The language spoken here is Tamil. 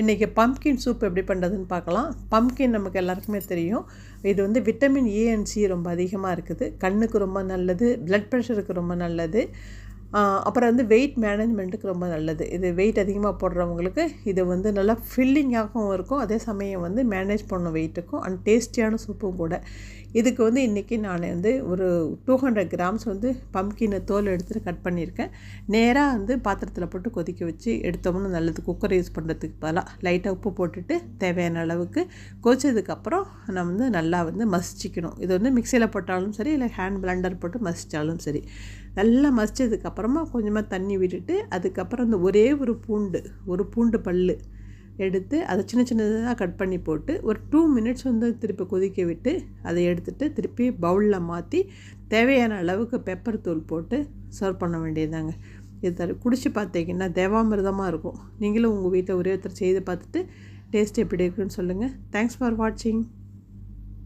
இன்றைக்கி பம்ப்கின் சூப் எப்படி பண்ணுறதுன்னு பார்க்கலாம். பம்ப்கின் நமக்கு எல்லாருக்குமே தெரியும். இது வந்து விட்டமின் ஏ அண்ட் சி ரொம்ப அதிகமாக இருக்குது. கண்ணுக்கு ரொம்ப நல்லது, பிளட் ப்ரெஷருக்கு ரொம்ப நல்லது, அப்புறம் வந்து வெயிட் மேனேஜ்மெண்ட்டுக்கு ரொம்ப நல்லது. இது வெயிட் அதிகமாக போடுறவங்களுக்கு இது வந்து நல்லா ஃபில்லிங்காகவும் இருக்கும், அதே சமயம் வந்து மேனேஜ் பண்ணும் வெயிட்டுக்கும், அண்ட் டேஸ்டியான சூப்பும் கூட. இதுக்கு வந்து இன்றைக்கி நான் வந்து ஒரு 200 கிராம்ஸ் வந்து பம்ப்கினை தோல் எடுத்துகிட்டு கட் பண்ணியிருக்கேன். நேராக வந்து பாத்திரத்தில் போட்டு கொதிக்க வச்சு எடுத்தோம்னு நல்லது. குக்கர் யூஸ் பண்ணுறதுக்கு பதிலாக லைட்டாக உப்பு போட்டுட்டு தேவையான அளவுக்கு கொதிச்சதுக்கப்புறம் நம்ம வந்து நல்லா வந்து மசிச்சிக்கணும். இது வந்து மிக்சியில் போட்டாலும் சரி, இல்லை ஹேண்ட் பிளெண்டர் போட்டு மசித்தாலும் சரி. நல்லா மசித்ததுக்கப்புறமா கொஞ்சமாக தண்ணி விட்டுட்டு அதுக்கப்புறம் இந்த ஒரே ஒரு பூண்டு பல் எடுத்து அதை சின்ன சின்னதாக கட் பண்ணி போட்டு ஒரு 2 மினிட்ஸ் வந்து திருப்பி கொதிக்க விட்டு அதை எடுத்துகிட்டு திருப்பி பவுலில் மாற்றி தேவையான அளவுக்கு பெப்பர் தூள் போட்டு சர்வ் பண்ண வேண்டியதாங்க. இது குடிச்சு பார்த்தீங்கன்னா தேவாமிர்தமாக இருக்கும். நீங்களும் உங்கள் வீட்டில் ஒரே ஒருத்தர் செய்து பார்த்துட்டு டேஸ்ட் எப்படி இருக்குன்னு சொல்லுங்கள். தேங்க்ஸ் ஃபார் வாட்சிங்.